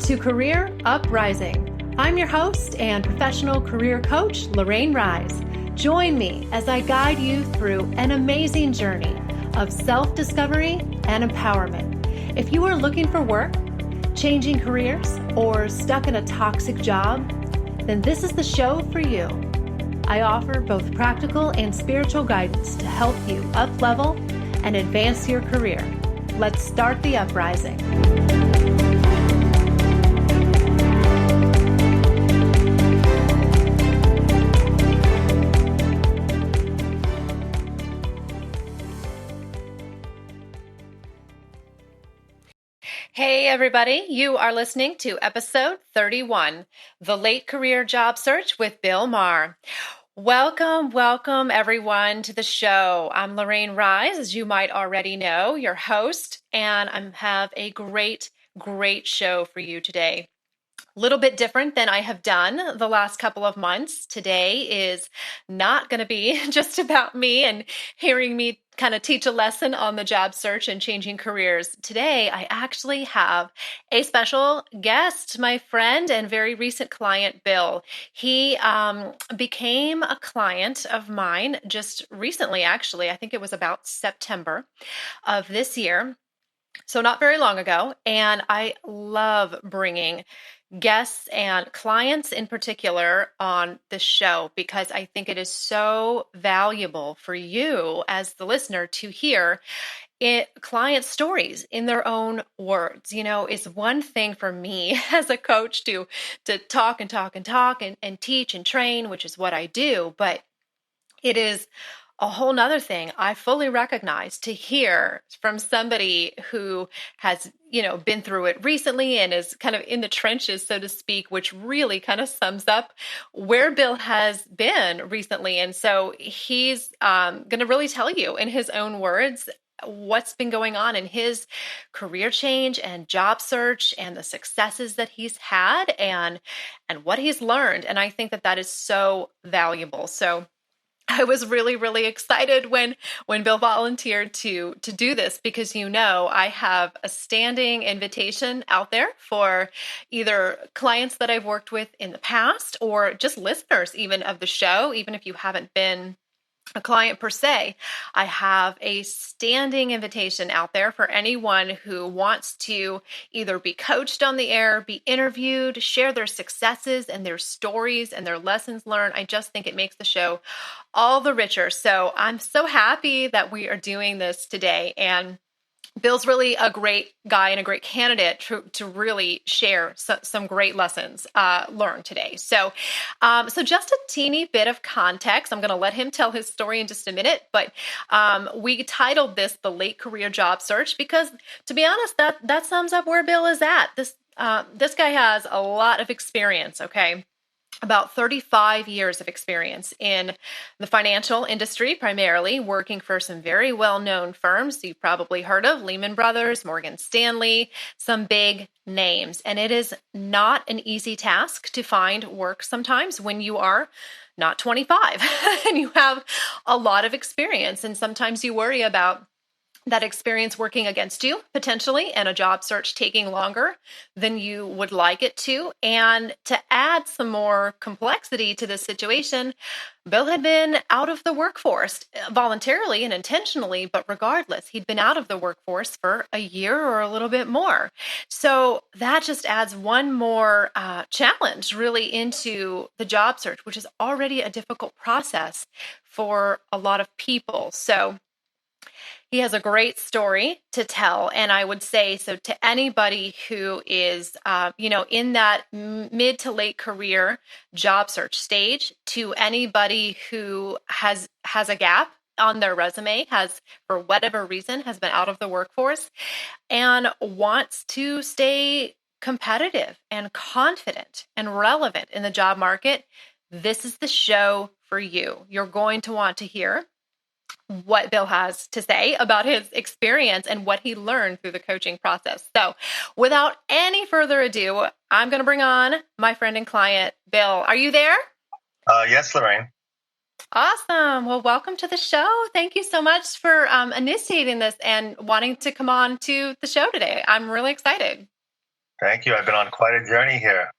to Career Uprising. I'm your host and professional career coach, Lorraine Rise. Join me as I guide you through an amazing journey of self-discovery and empowerment. If you are looking for work, changing careers, or stuck in a toxic job, then this is the show for you. I offer both practical and spiritual guidance to help you up-level and advance your career. Let's start the uprising. Hey everybody, you are listening to episode 31, The Late Career Job Search with Bill Maher. Welcome everyone to the show. I'm Lorraine Rise, as you might already know, your host, and I have a great show for you today. A little bit different than I have done the last couple of months. Today is not going to be just about me and hearing me kind of teach a lesson on the job search and changing careers. Today, I actually have a special guest, my friend and very recent client, Bill. He became a client of mine just recently, actually. I think it was about September of this year. So not very long ago. And I love bringing guests and clients in particular on the show because I think it is so valuable for you as the listener to hear client stories in their own words. You know, it's one thing for me as a coach to talk and teach and train, which is what I do, but it is a whole nother thing I fully recognize to hear from somebody who has, been through it recently and is kind of in the trenches, so to speak, which really kind of sums up where Bill has been recently. And so he's going to really tell you in his own words what's been going on in his career change and job search and the successes that he's had and what he's learned. And I think that is so valuable. So I was really excited when Bill volunteered to do this because, I have a standing invitation out there for either clients that I've worked with in the past or just listeners even of the show, even if you haven't been a client per se. I have a standing invitation out there for anyone who wants to either be coached on the air, be interviewed, share their successes and their stories and their lessons learned. I just think it makes the show all the richer. So I'm so happy that we are doing this today. And Bill's really a great guy and a great candidate to really share some great lessons learned today. So just a teeny bit of context. I'm going to let him tell his story in just a minute, but we titled this The Late Career Job Search because, to be honest, that sums up where Bill is at. This guy has a lot of experience, okay? About 35 years of experience in the financial industry, primarily working for some very well-known firms you've probably heard of, Lehman Brothers, Morgan Stanley, some big names. And it is not an easy task to find work sometimes when you are not 25 and you have a lot of experience. And sometimes you worry about that experience working against you potentially and a job search taking longer than you would like it to. And to add some more complexity to this situation, Bill had been out of the workforce voluntarily and intentionally, but regardless, he'd been out of the workforce for a year or a little bit more. So that just adds one more challenge really into the job search, which is already a difficult process for a lot of people. So he has a great story to tell. And I would say, so to anybody who is, in that mid to late career job search stage, to anybody who has a gap on their resume, has, for whatever reason, has been out of the workforce and wants to stay competitive and confident and relevant in the job market, this is the show for you. You're going to want to hear what Bill has to say about his experience and what he learned through the coaching process. So without any further ado, I'm going to bring on my friend and client, Bill. Are you there? Yes, Lorraine. Awesome. Well, welcome to the show. Thank you so much for initiating this and wanting to come on to the show today. I'm really excited. Thank you. I've been on quite a journey here.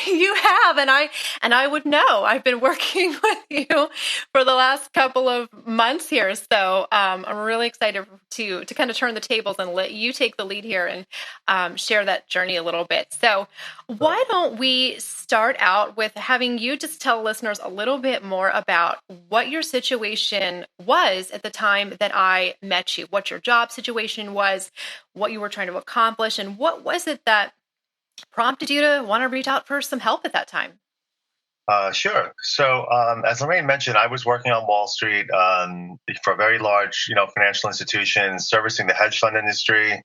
You have, and I would know. I've been working with you for the last couple of months here, so I'm really excited to kind of turn the tables and let you take the lead here and share that journey a little bit. So, Sure. why don't we start out with having you just tell listeners a little bit more about what your situation was at the time that I met you, what your job situation was, what you were trying to accomplish, and what was it that prompted you to want to reach out for some help at that time? Sure. So, as Lorraine mentioned, I was working on Wall Street for very large, financial institutions, servicing the hedge fund industry,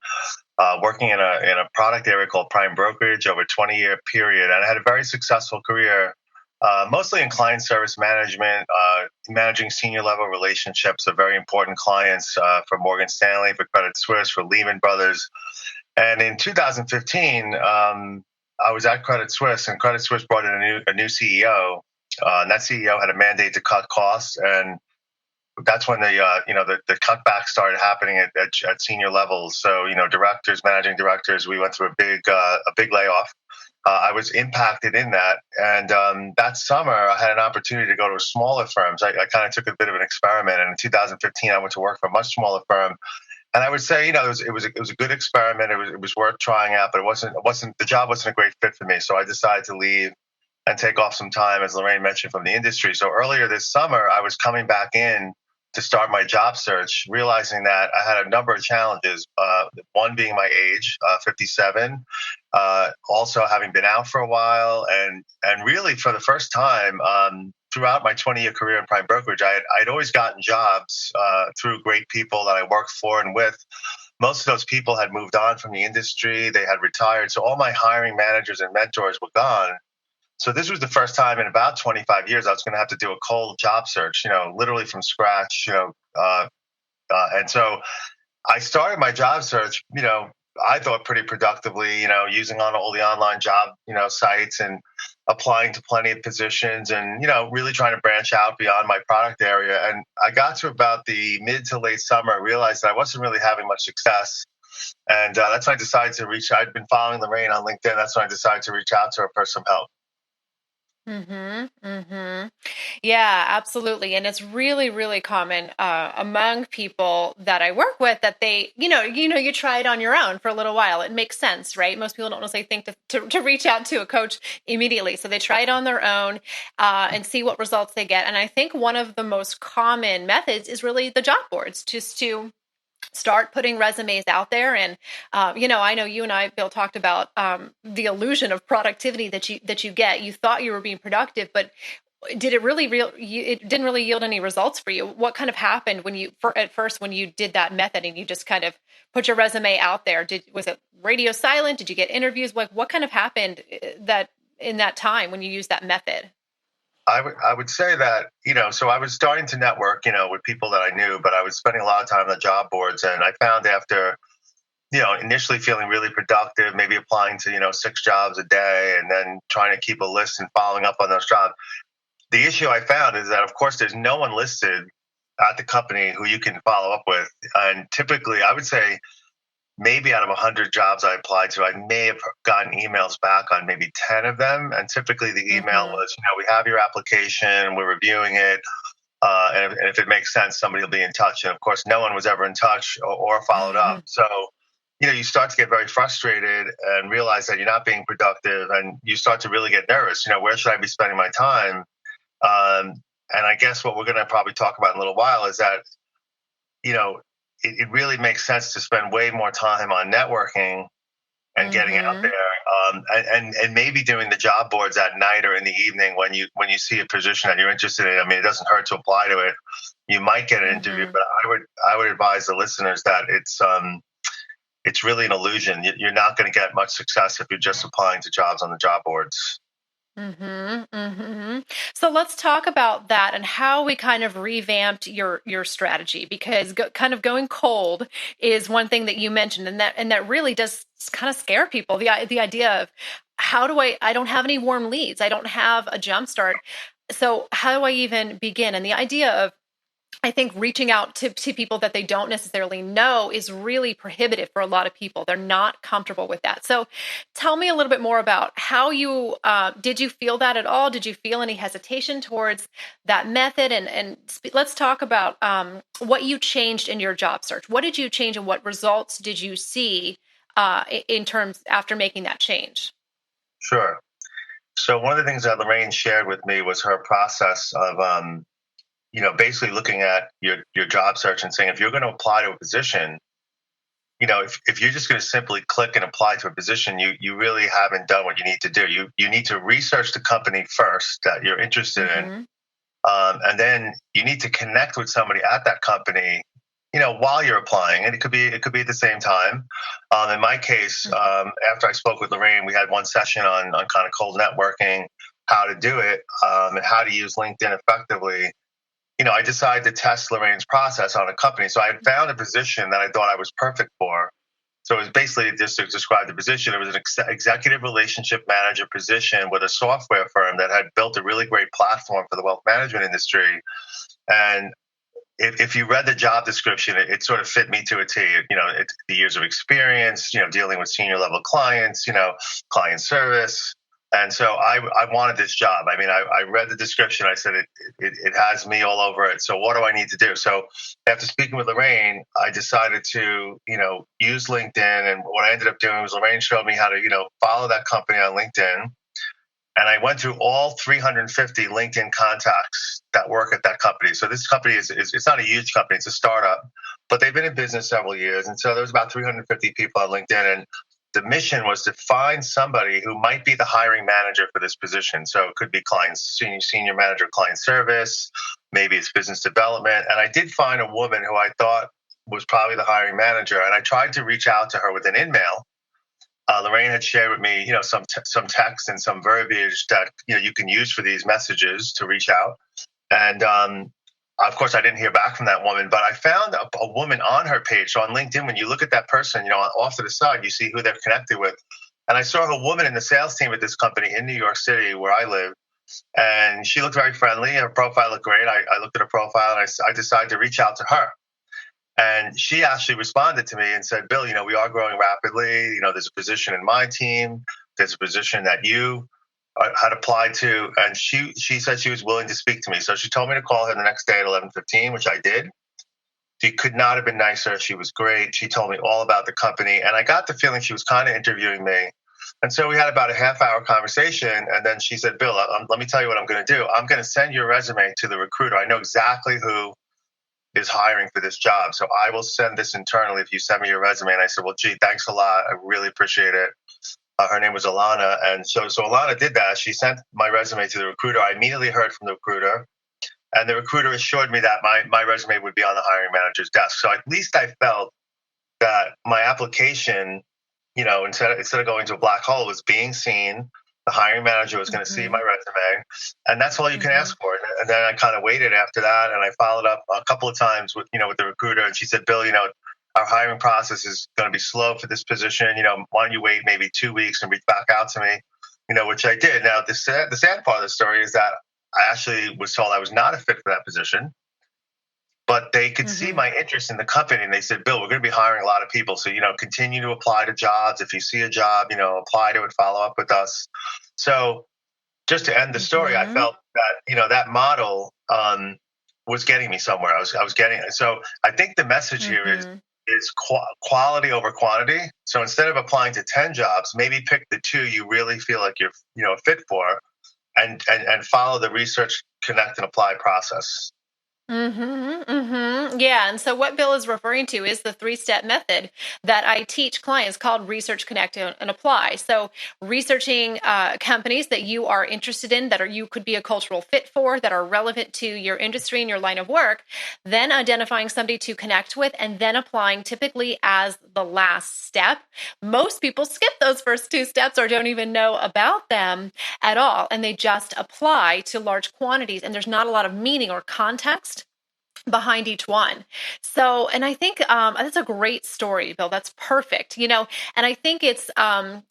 working in a product area called prime brokerage over a 20-year period, and I had a very successful career, mostly in client service management, managing senior level relationships of very important clients for Morgan Stanley, for Credit Suisse, for Lehman Brothers. And in 2015, I was at Credit Suisse, and Credit Suisse brought in a new CEO, and that CEO had a mandate to cut costs, and that's when the cutbacks started happening at senior levels. So directors, managing directors, we went through a big layoff. I was impacted in that, and that summer I had an opportunity to go to a smaller firms. I kind of took a bit of an experiment, and in 2015 I went to work for a much smaller firm. And I would say, it was a good experiment. It was worth trying out, but it wasn't the job wasn't a great fit for me. So I decided to leave and take off some time, as Lorraine mentioned, from the industry. So earlier this summer, I was coming back in to start my job search, realizing that I had a number of challenges. One being my age, 57, also having been out for a while, and really for the first time. Throughout my 20-year career in prime brokerage, I'd always gotten jobs through great people that I worked for and with. Most of those people had moved on from the industry, they had retired. So all my hiring managers and mentors were gone. So this was the first time in about 25 years I was going to have to do a cold job search, literally from scratch, and so I started my job search, I thought pretty productively, using on all the online job, sites and applying to plenty of positions and, really trying to branch out beyond my product area. And I got to about the mid to late summer, realized that I wasn't really having much success. And that's when I decided to I'd been following Lorraine on LinkedIn. That's when I decided to reach out to her for some help. Mm-hmm. Mm-hmm. Yeah, absolutely. And it's really, really common among people that I work with that they, you try it on your own for a little while. It makes sense, right? Most people don't necessarily think to reach out to a coach immediately. So they try it on their own and see what results they get. And I think one of the most common methods is really the job boards, just to start putting resumes out there. And I know you and I, Bill, talked about the illusion of productivity that you get. You thought you were being productive, but did it really it didn't really yield any results for you? What kind of happened when at first when you did that method and you just kind of put your resume out there? Was it radio silent? Did you get interviews? Like, what kind of happened that in that time when you used that method? I would say that, so I was starting to network, with people that I knew, but I was spending a lot of time on the job boards. And I found after, initially feeling really productive, maybe applying to, 6 jobs a day and then trying to keep a list and following up on those jobs. The issue I found is that, of course, there's no one listed at the company who you can follow up with. And typically, I would say maybe out of 100 jobs I applied to, I may have gotten emails back on maybe 10 of them. And typically the email Mm-hmm. was, we have your application, we're reviewing it. And if it makes sense, somebody will be in touch. And of course, no one was ever in touch or followed up. So, you start to get very frustrated and realize that you're not being productive, and you start to really get nervous. Where should I be spending my time? And I guess what we're going to probably talk about in a little while is that, you know, it really makes sense to spend way more time on networking and getting out Mm-hmm. there, and maybe doing the job boards at night or in the evening when you see a position that you're interested in. I mean, it doesn't hurt to apply to it. You might get an interview, Mm-hmm. but I would advise the listeners that it's really an illusion. You're not going to get much success if you're just applying to jobs on the job boards. Mm-hmm, mm-hmm. So let's talk about that and how we kind of revamped your strategy, because kind of going cold is one thing that you mentioned, and that really does kind of scare people. The idea of how do I don't have any warm leads, I don't have a jump start, so how do I even begin? And the idea of I think reaching out to people that they don't necessarily know is really prohibitive for a lot of people. They're not comfortable with that. So tell me a little bit more about how you, did you feel that at all? Did you feel any hesitation towards that method? Let's talk about what you changed in your job search. What did you change and what results did you see in terms after making that change? Sure. So one of the things that Lorraine shared with me was her process of, basically looking at your job search and saying, if you're going to apply to a position, if you're just going to simply click and apply to a position, you really haven't done what you need to do. You need to research the company first that you're interested in, Mm-hmm. and then you need to connect with somebody at that company, while you're applying, and it could be at the same time. In my case, after I spoke with Lorraine, we had one session on kind of cold networking, how to do it, and how to use LinkedIn effectively. I decided to test Lorraine's process on a company. So I had found a position that I thought I was perfect for. So it was basically, just to describe the position, it was an executive relationship manager position with a software firm that had built a really great platform for the wealth management industry. And if you read the job description, it sort of fit me to a T. The years of experience, dealing with senior level clients, client service. And so I wanted this job. I mean, I read the description. I said, it has me all over it. So what do I need to do? So after speaking with Lorraine, I decided to, use LinkedIn. And what I ended up doing was Lorraine showed me how to, follow that company on LinkedIn. And I went through all 350 LinkedIn contacts that work at that company. So this company is it's not a huge company, it's a startup, but they've been in business several years. And so there was about 350 people on LinkedIn. And the mission was to find somebody who might be the hiring manager for this position. So it could be senior manager, client service, maybe it's business development. And I did find a woman who I thought was probably the hiring manager. And I tried to reach out to her with an email. Lorraine had shared with me, some text and some verbiage that you can use for these messages to reach out. And of course, I didn't hear back from that woman, but I found a woman on her page. So on LinkedIn, when you look at that person, off to the side, you see who they're connected with. And I saw a woman in the sales team at this company in New York City, where I live, and she looked very friendly. Her profile looked great. I looked at her profile and I decided to reach out to her. And she actually responded to me and said, Bill, we are growing rapidly. There's a position in my team. There's a position that you had applied to. And she said she was willing to speak to me. So she told me to call her the next day at 11:15, which I did. She could not have been nicer. She was great. She told me all about the company. And I got the feeling she was kind of interviewing me. And so we had about a half-hour conversation. And then she said, Bill, let me tell you what I'm going to do. I'm going to send your resume to the recruiter. I know exactly who is hiring for this job. So I will send this internally if you send me your resume. And I said, well, gee, thanks a lot. I really appreciate it. Her name was Alana. And so Alana did that. She sent my resume to the recruiter. I immediately heard from the recruiter. And the recruiter assured me that my resume would be on the hiring manager's desk. So at least I felt that my application, instead of going to a black hole, was being seen. The hiring manager was going to see my resume, and that's all you can ask for. And then I kind of waited after that, and I followed up a couple of times with the recruiter, and she said, Bill, our hiring process is going to be slow for this position. Why don't you wait maybe 2 weeks and reach back out to me? Which I did. Now, the sad part of the story is that I actually was told I was not a fit for that position, but they could see my interest in the company, and they said, Bill, we're going to be hiring a lot of people. So, continue to apply to jobs. If you see a job, apply to it, follow up with us. So just to end the story, I felt that, that model was getting me somewhere. I was getting, so I think the message here is quality over quantity. So instead of applying to 10 jobs, maybe pick the 2 you really feel like you're, fit for, and follow the research, connect, and apply process. Yeah. And so what Bill is referring to is the 3-step method that I teach clients called research, connect, and apply. So researching companies that you are interested in, that you could be a cultural fit for, that are relevant to your industry and your line of work, then identifying somebody to connect with, and then applying typically as the last step. Most people skip those first 2 steps or don't even know about them at all. And they just apply to large quantities, and there's not a lot of meaning or context behind each one. So, and I think that's a great story, Bill. That's perfect. And I think it's,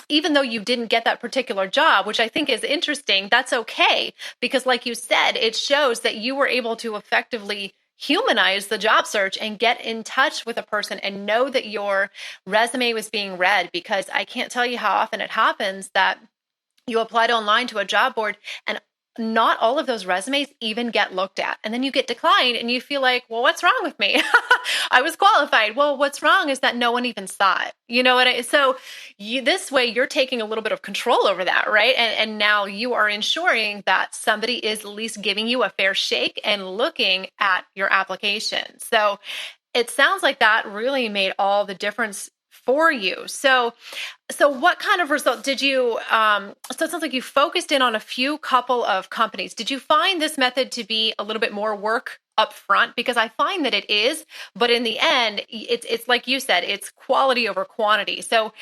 even though you didn't get that particular job, which I think is interesting, that's okay. Because like you said, it shows that you were able to effectively humanize the job search and get in touch with a person and know that your resume was being read, because I can't tell you how often it happens that you applied online to a job board and not all of those resumes even get looked at. And then you get declined and you feel like, well, what's wrong with me? I was qualified. Well, what's wrong is that no one even saw it. You know what so this way you're taking a little bit of control over that, right? And now you are ensuring that somebody is at least giving you a fair shake and looking at your application. So it sounds like that really made all the difference for you. So what kind of result did you, so it sounds like you focused in on a few couple of companies. Did you find this method to be a little bit more work up front? Because I find that it is, but in the end, it's like you said, it's quality over quantity. So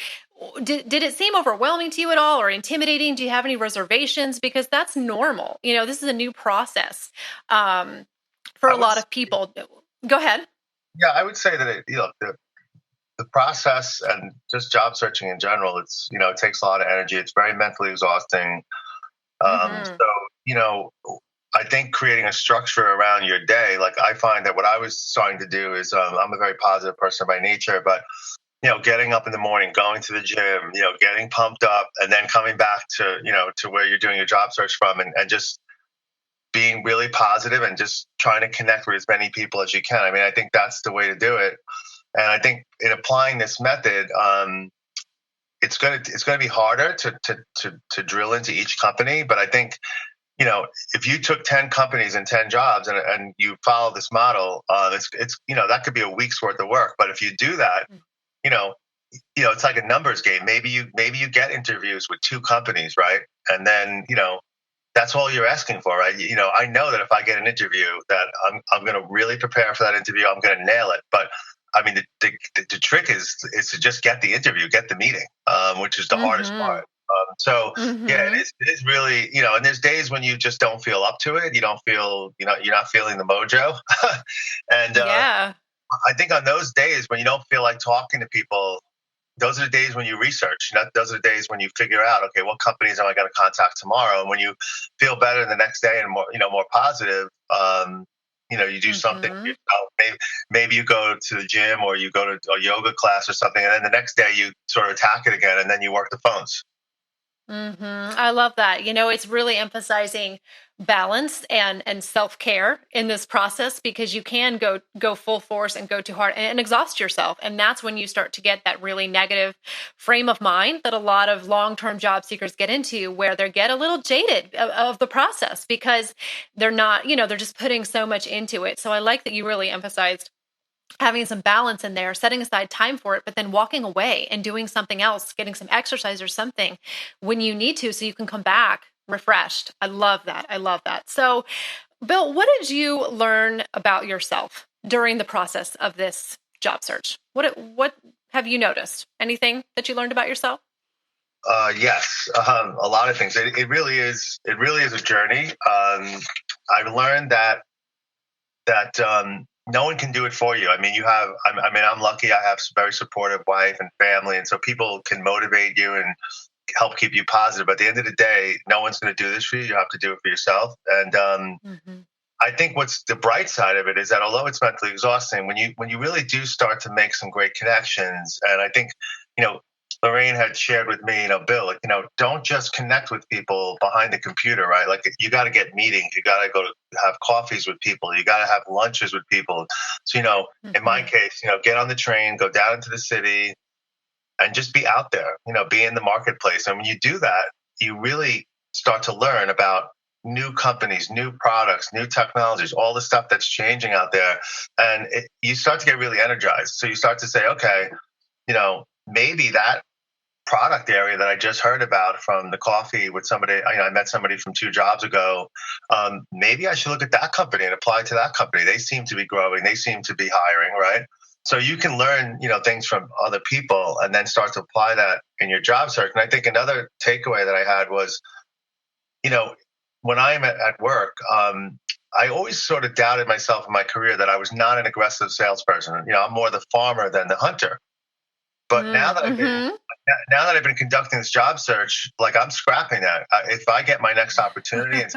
did it seem overwhelming to you at all, or intimidating? Do you have any reservations? Because that's normal. This is a new process for I a would, lot of people. Go ahead. yeah, I would say that the process and just job searching in general, it takes a lot of energy. It's very mentally exhausting. Mm-hmm. So, you know, I think creating a structure around your day, like I find that what I was starting to do is, I'm a very positive person by nature, but getting up in the morning, going to the gym, getting pumped up, and then coming back to where you're doing your job search from, and just being really positive and just trying to connect with as many people as you can. I mean, I think that's the way to do it. And I think in applying this method, it's gonna be harder to drill into each company. But I think if you took 10 companies and 10 jobs and you follow this model, it's that could be a week's worth of work. But if you do that, you know it's like a numbers game. Maybe you get interviews with 2 companies, right? And then that's all you're asking for, right? I know that if I get an interview, that I'm going to really prepare for that interview. I'm going to nail it. But I mean, the trick is to just get the interview, get the meeting, which is the hardest Mm-hmm. part. So yeah, Mm-hmm. it is really, and there's days when you just don't feel up to it. You don't feel, you're not feeling the mojo. And Yeah. I think on those days when you don't feel like talking to people, those are the days when you research. Those are the days when you figure out, okay, what companies am I going to contact tomorrow? And when you feel better the next day and more positive, you do something for Mm-hmm. yourself. Maybe you go to the gym or you go to a yoga class or something, and then the next day you sort of attack it again, and then you work the phones. I love that. It's really emphasizing balance and self-care in this process, because you can go full force and go too hard and exhaust yourself. And that's when you start to get that really negative frame of mind that a lot of long-term job seekers get into, where they get a little jaded of the process because they're not, they're just putting so much into it. So I like that you really emphasized having some balance in there, setting aside time for it, but then walking away and doing something else, getting some exercise or something when you need to, so you can come back refreshed. I love that. I love that. So, Bill, what did you learn about yourself during the process of this job search? What have you noticed? Anything that you learned about yourself? Yes, a lot of things. It really is. It really is a journey. I've learned that no one can do it for you. I mean, I'm lucky. I have a very supportive wife and family, and so people can motivate you and help keep you positive. But at the end of the day, no one's going to do this for you. You have to do it for yourself. And Mm-hmm. I think what's the bright side of it is that although it's mentally exhausting, when you really do start to make some great connections, and I think you know Lorraine had shared with me, Bill, like, don't just connect with people behind the computer, right? Like, you got to get meetings, you got to go to have coffees with people, you got to have lunches with people. So, in my Mm-hmm. case, get on the train, go down into the city, and just be out there, be in the marketplace. And when you do that, you really start to learn about new companies, new products, new technologies, all the stuff that's changing out there. And you start to get really energized. So you start to say, okay, maybe that product area that I just heard about from the coffee with somebody, I met somebody from 2 jobs ago. Maybe I should look at that company and apply to that company. They seem to be growing. They seem to be hiring, right? So you can learn, things from other people and then start to apply that in your job search. And I think another takeaway that I had was, you know, when I'm at work, I always sort of doubted myself in my career that I was not an aggressive salesperson. I'm more the farmer than the hunter. But Mm-hmm. now that I've been conducting this job search, like, I'm scrapping that. If I get my next opportunity and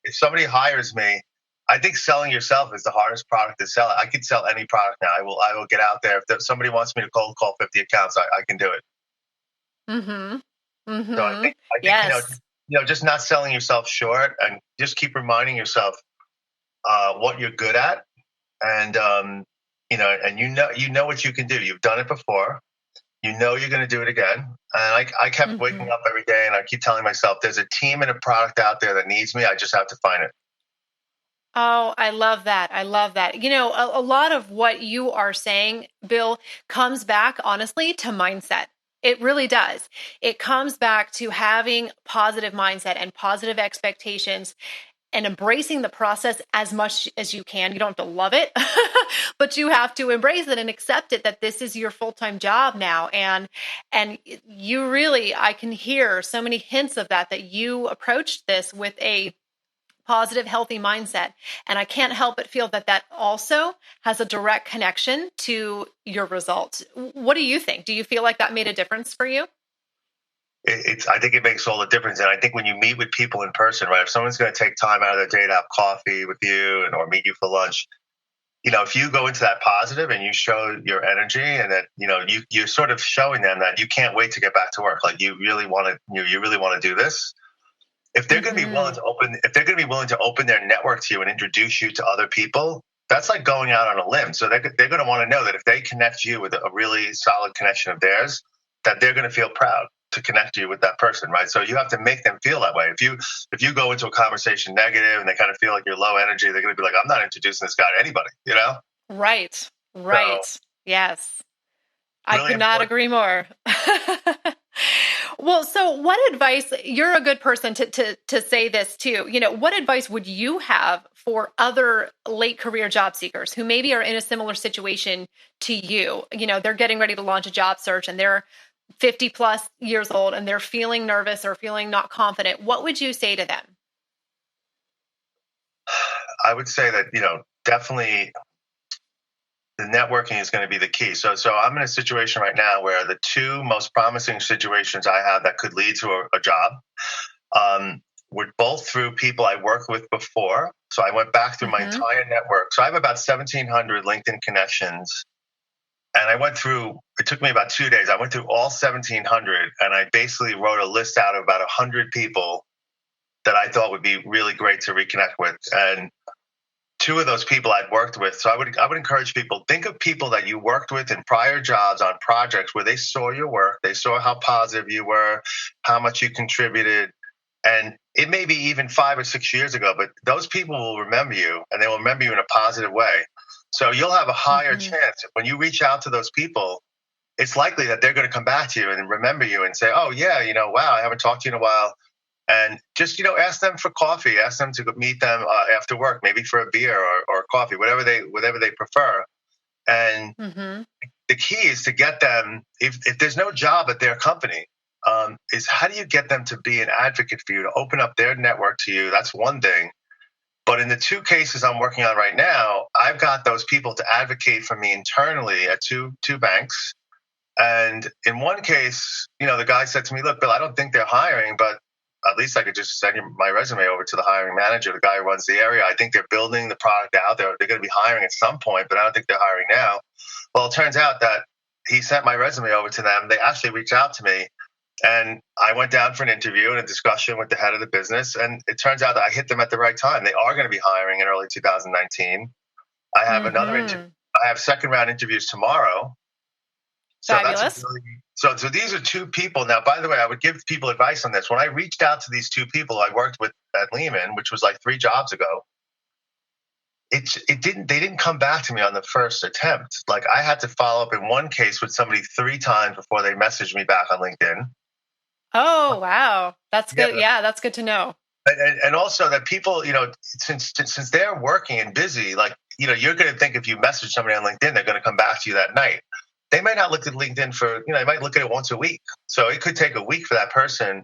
if somebody hires me, I think selling yourself is the hardest product to sell. I could sell any product now. I will get out there. If somebody wants me to cold call 50 accounts, I can do it. Mm-hmm. So Mm-hmm. I think Yes. just not selling yourself short, and just keep reminding yourself what you're good at, and and you know what you can do. You've done it before. You know you're going to do it again. And I kept waking Mm-hmm. up every day, and I keep telling myself, there's a team and a product out there that needs me. I just have to find it. Oh, I love that. I love that. A lot of what you are saying, Bill, comes back honestly to mindset. It really does. It comes back to having positive mindset and positive expectations and embracing the process as much as you can. You don't have to love it, but you have to embrace it and accept it that this is your full-time job now. And you really, I can hear so many hints of that you approached this with a positive, healthy mindset. And I can't help but feel that also has a direct connection to your results. What do you think? Do you feel like that made a difference for you? I think it makes all the difference. And I think when you meet with people in person, right, if someone's going to take time out of their day to have coffee with you or meet you for lunch, if you go into that positive and you show your energy, and that, you're sort of showing them that you can't wait to get back to work. Like, you really want to, you really want to do this. Mm-hmm. If they're going to be willing to open their network to you and introduce you to other people, that's like going out on a limb. So they're going to want to know that if they connect you with a really solid connection of theirs, that they're going to feel proud to connect you with that person, right? So you have to make them feel that way. If you go into a conversation negative and they kind of feel like you're low energy, they're going to be like, I'm not introducing this guy to anybody, Right. So Right. Yes. I really could not important. agree more. Well, so what advice, you're a good person to say this too. What advice would you have for other late career job seekers who maybe are in a similar situation to you? They're getting ready to launch a job search and they're 50 plus years old and they're feeling nervous or feeling not confident. What would you say to them? I would say that, definitely the networking is going to be the key. So I'm in a situation right now where the two most promising situations I have that could lead to a job were both through people I worked with before. So I went back through my Mm-hmm. entire network. So I have about 1,700 LinkedIn connections. And I went through, it took me about 2 days. I went through all 1,700, and I basically wrote a list out of about 100 people that I thought would be really great to reconnect with. And two of those people I'd worked with. So I would encourage people, think of people that you worked with in prior jobs on projects where they saw your work, they saw how positive you were, how much you contributed. And it may be even 5 or 6 years ago, but those people will remember you, and they will remember you in a positive way. So you'll have a higher Mm-hmm. chance when you reach out to those people. It's likely that they're going to come back to you and remember you and say, oh yeah, wow, I haven't talked to you in a while. And just, ask them for coffee, ask them to meet them after work, maybe for a beer or coffee, whatever they prefer. And Mm-hmm. the key is to get them, if there's no job at their company, is how do you get them to be an advocate for you, to open up their network to you? That's one thing. But in the two cases I'm working on right now, I've got those people to advocate for me internally at two banks. And in one case, the guy said to me, look, Bill, I don't think they're hiring, but at least I could just send my resume over to the hiring manager, the guy who runs the area. I think they're building the product out. They're going to be hiring at some point, but I don't think they're hiring now. Well, it turns out that he sent my resume over to them. They actually reached out to me, and I went down for an interview and a discussion with the head of the business. And it turns out that I hit them at the right time. They are going to be hiring in early 2019. I have another interview. Mm-hmm. I have second round interviews tomorrow. So that's a Fabulous. really so these are two people. Now, by the way, I would give people advice on this. When I reached out to these two people I worked with at Lehman, which was like 3 jobs ago, they didn't come back to me on the first attempt. Like, I had to follow up in one case with somebody 3 times before they messaged me back on LinkedIn. Oh, wow. That's Yeah, good. Yeah, that's good to know. and also that people, since they're working and busy, like, you're going to think if you message somebody on LinkedIn, they're going to come back to you that night. They might not look at LinkedIn for, they might look at it once a week. So it could take a week for that person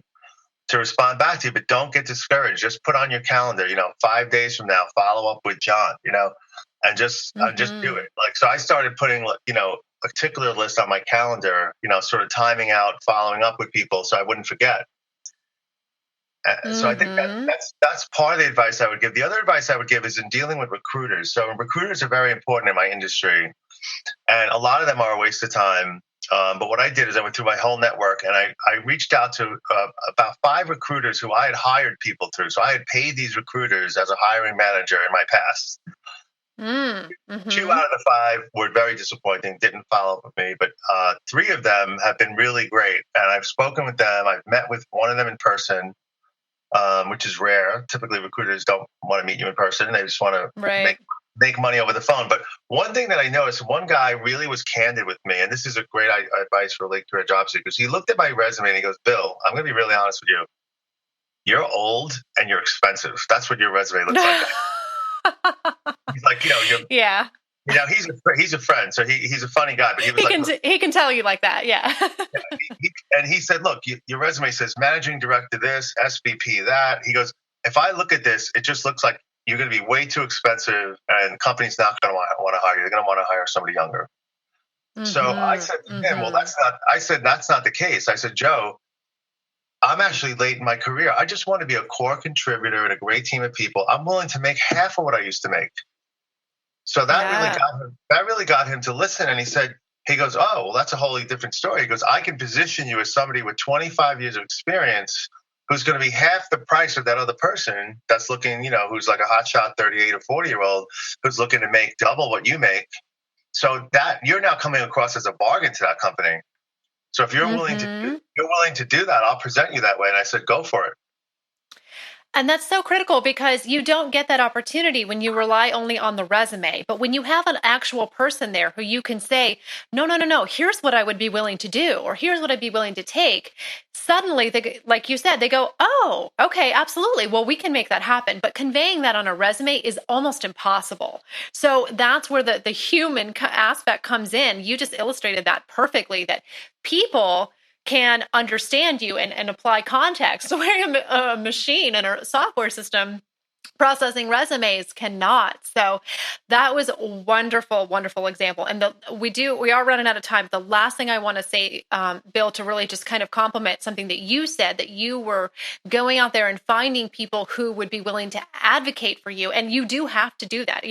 to respond back to you, but don't get discouraged. Just put on your calendar, 5 days from now, follow up with John, and just do Mm-hmm. it. Like, so I started putting, a particular list on my calendar, sort of timing out, following up with people so I wouldn't forget. So I think Mm-hmm. that's part of the advice I would give. The other advice I would give is in dealing with recruiters. So recruiters are very important in my industry, and a lot of them are a waste of time. But what I did is I went through my whole network and I reached out to about 5 recruiters who I had hired people through. So I had paid these recruiters as a hiring manager in my past. Two Mm-hmm. out of the 5 were very disappointing, didn't follow up with me, but 3 of them have been really great. And I've spoken with them. I've met with one of them in person, which is rare. Typically, recruiters don't want to meet you in person; they just want to Right. make money over the phone. But one thing that I noticed, one guy really was candid with me, and this is a great advice for late career job seekers. He looked at my resume and he goes, "Bill, I'm going to be really honest with you. You're old and you're expensive. That's what your resume looks like." He's like, you're Yeah. he's a friend, so he's a funny guy, but he was He like, can look, he can tell you like that. Yeah. and he said, look, your resume says managing director this, SVP that. He goes, if I look at this, it just looks like you're going to be way too expensive, and the company's not going to want to hire you. They're going to want to hire somebody younger. So I Mm-hmm. said to him, well, Mm-hmm. that's not the case. I said, Joe, I'm actually late in my career. I just want to be a core contributor and a great team of people. I'm willing to make half of what I used to make. So that really Yeah. got him. That really got him to listen. And he goes, oh, well, that's a wholly different story. He goes, I can position you as somebody with 25 years of experience who's going to be half the price of that other person that's looking, who's like a hotshot 38 or 40-year-old who's looking to make double what you make. So that you're now coming across as a bargain to that company. So if Mm-hmm. you're willing to do that, I'll present you that way. And I said, go for it. And that's so critical because you don't get that opportunity when you rely only on the resume. But when you have an actual person there who you can say, no, no, no, no, here's what I would be willing to do, or here's what I'd be willing to take. Suddenly, like you said, they go, oh, okay, absolutely. Well, we can make that happen. But conveying that on a resume is almost impossible. So that's where the human aspect comes in. You just illustrated that perfectly, that people can understand you and apply context where a machine and a software system processing resumes cannot. So that was a wonderful, wonderful example. And we are running out of time. The last thing I want to say, Bill, to really just kind of compliment something that you said, that you were going out there and finding people who would be willing to advocate for you. And you do have to do that.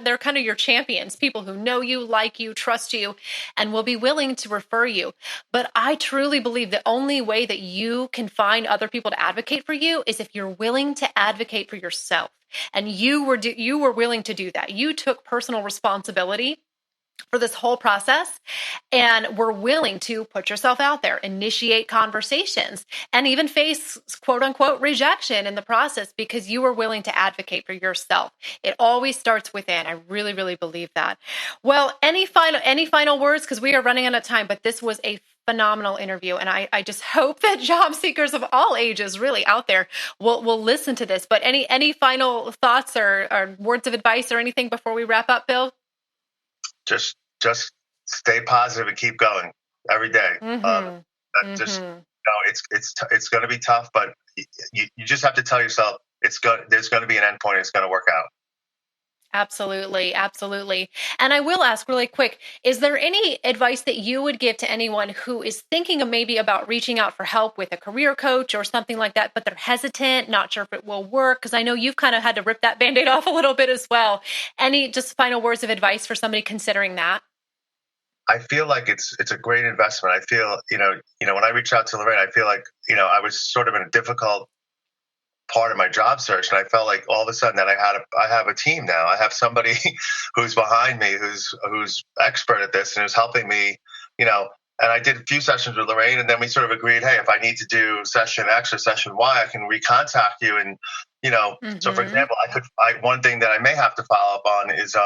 They're kind of your champions, people who know you, like you, trust you, and will be willing to refer you. But I truly believe the only way that you can find other people to advocate for you is if you're willing to advocate for yourself. And you were willing to do that. You took personal responsibility for this whole process and were willing to put yourself out there, initiate conversations, and even face quote unquote rejection in the process because you were willing to advocate for yourself. It always starts within. I really, really believe that. Well, any final words? Because we are running out of time, but this was a phenomenal interview. And I just hope that job seekers of all ages really out there will listen to this. But any final thoughts or words of advice or anything before we wrap up, Bill? Just stay positive and keep going every day. Mm-hmm. That just Mm-hmm. it's going to be tough, but you just have to tell yourself there's going to be an end point. It's going to work out. Absolutely, absolutely. And I will ask really quick, is there any advice that you would give to anyone who is thinking of maybe about reaching out for help with a career coach or something like that, but they're hesitant, not sure if it will work? Because I know you've kind of had to rip that Band-Aid off a little bit as well. Any just final words of advice for somebody considering that? I feel like it's a great investment. I feel when I reached out to Lorraine, I feel like I was sort of in a difficult part of my job search, and I felt like all of a sudden that I have a team now. I have somebody who's behind me, who's expert at this, and who's helping me. And I did a few sessions with Lorraine, and then we sort of agreed, hey, if I need to do session X or session Y, I can recontact you. And so for Mm-hmm. example, one thing that I may have to follow up on is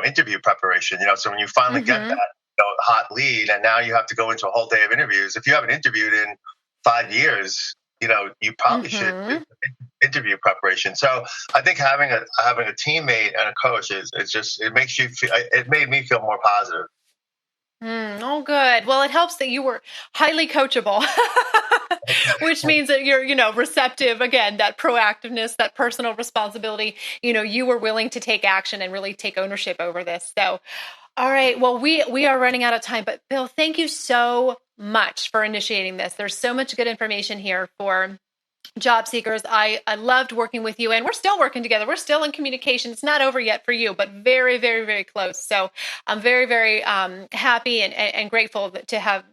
interview preparation. So when you finally get Mm-hmm. that hot lead, and now you have to go into a whole day of interviews. If you haven't interviewed in 5 years, you probably should Mm-hmm. interview preparation. So I think having a teammate and a coach is just it made me feel more positive. Oh, good. Well, it helps that you were highly coachable, which means that you're, receptive. Again, that proactiveness, that personal responsibility, you were willing to take action and really take ownership over this. So, all right. Well, we are running out of time, but Bill, thank you so much for initiating this. There's so much good information here for job seekers. I loved working with you, and we're still working together. We're still in communication. It's not over yet for you, but very, very, very close. So I'm very, very happy and grateful to have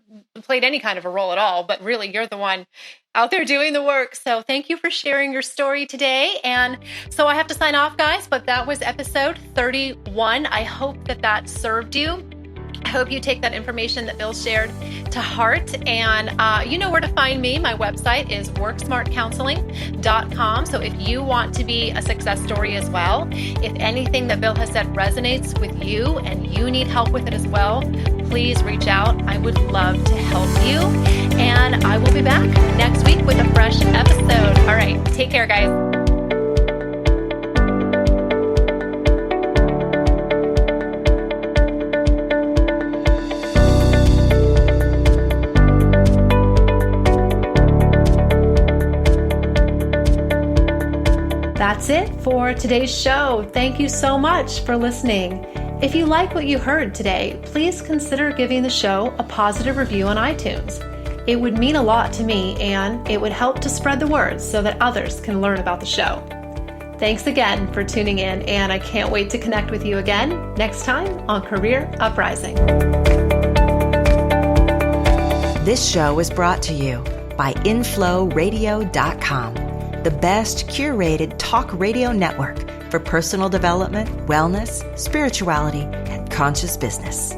played any kind of a role at all. But really, you're the one out there doing the work. So thank you for sharing your story today. And so I have to sign off, guys, but that was episode 31. I hope that served you. I hope you take that information that Bill shared to heart. And you know where to find me. My website is worksmartcounseling.com. So if you want to be a success story as well, if anything that Bill has said resonates with you and you need help with it as well, please reach out. I would love to help you. And I will be back next week with a fresh episode. All right. Take care, guys. That's it for today's show. Thank you so much for listening. If you like what you heard today, please consider giving the show a positive review on iTunes. It would mean a lot to me, and it would help to spread the word so that others can learn about the show. Thanks again for tuning in, and I can't wait to connect with you again next time on Career Uprising. This show is brought to you by InflowRadio.com, the best curated talk radio network for personal development, wellness, spirituality, and conscious business.